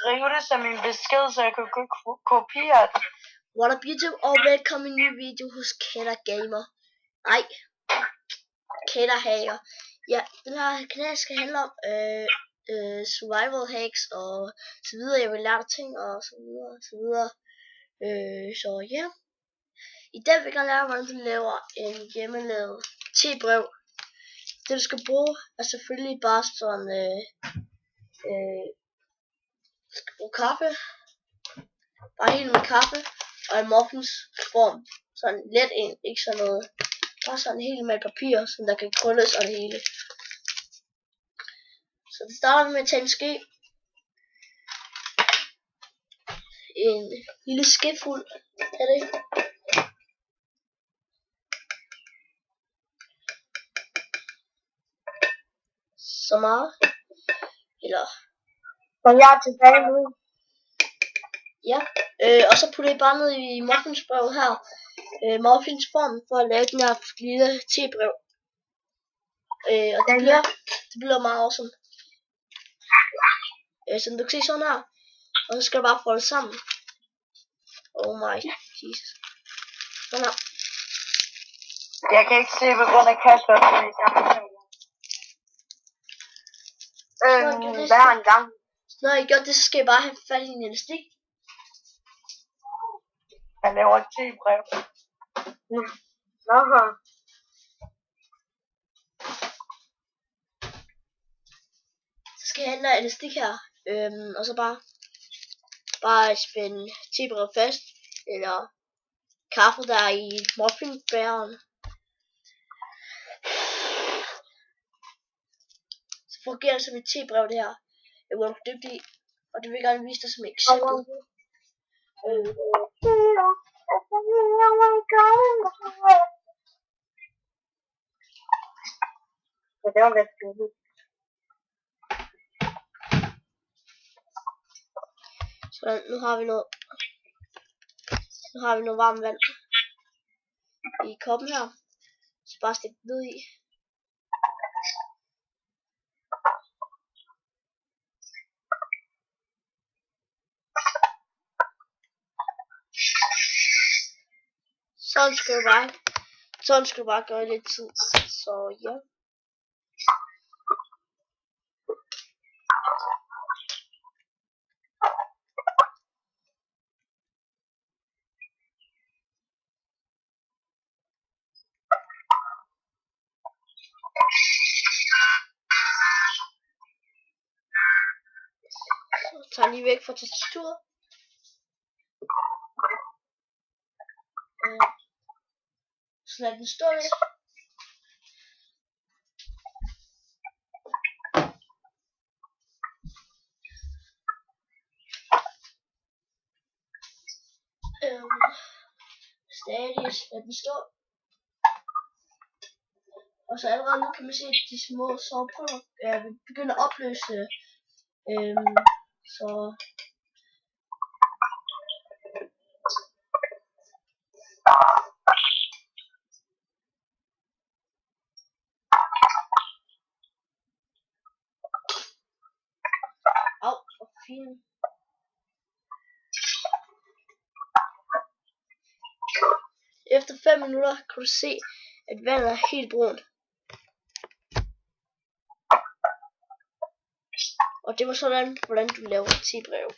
skrive det som en besked, så jeg kunne kopiere det. What up YouTube, og velkommen i en ny video hos Kætter Gamer. Nej, Kætter Hacker. Ja, den her kanal skal handle om survival hacks og så videre. Jeg vil lære dig ting og så videre og så videre. Så ja. I dag vil jeg gerne lære, hvordan du laver en hjemmelavet tebrev. Det du skal bruge er selvfølgelig bare sådan du skal bruge kaffe. Bare helt med kaffe og en muffins form. Sådan let en, ikke sådan noget. Bare sådan helt med papir, så der kan krølles og det hele. Så det starter vi med at tage en ske. En lille skefuld af det. Så meget. Eller. Så jeg er tilbage nu. Ja. Og så putter I bare ned i muffinsbrevet her. Muffinsform for at lave den her lille tebrev. Og det bliver meget awesome. Som du kan se sådan her. Og så skal du bare folde sammen. Oh my Jesus. Sådan her. Jeg kan ikke se, på grund af Kasper. Hver en gang. Når I gør det, så skal I bare have fat i en elastik. Jeg laver et tebrev. Okay. Så skal jeg have den der elastik her. Og så bare spænde tebrevet fast. Eller kaffe der i muffinbæren. Så fungerer det som et tebrev det her. Jeg er godt dygtig, og det vil jeg gerne vise dig som et eksempel. Det var lidt fint. Så nu har vi noget varmt vand i koppen her. Så bare stik det ned i. Sådan skal du bare gøre lidt tid. Så ja. Så tager lige væk fra tastaturet. Så lad den stå lidt. Stadig lad den stå. Og så allerede nu kan man se, at de små sårprøver vil begynde at opløse. Så hvor fint. Efter 5 minutter kan du se, at vandet er helt brunt. Og det var sådan, hvordan du laver tebrev.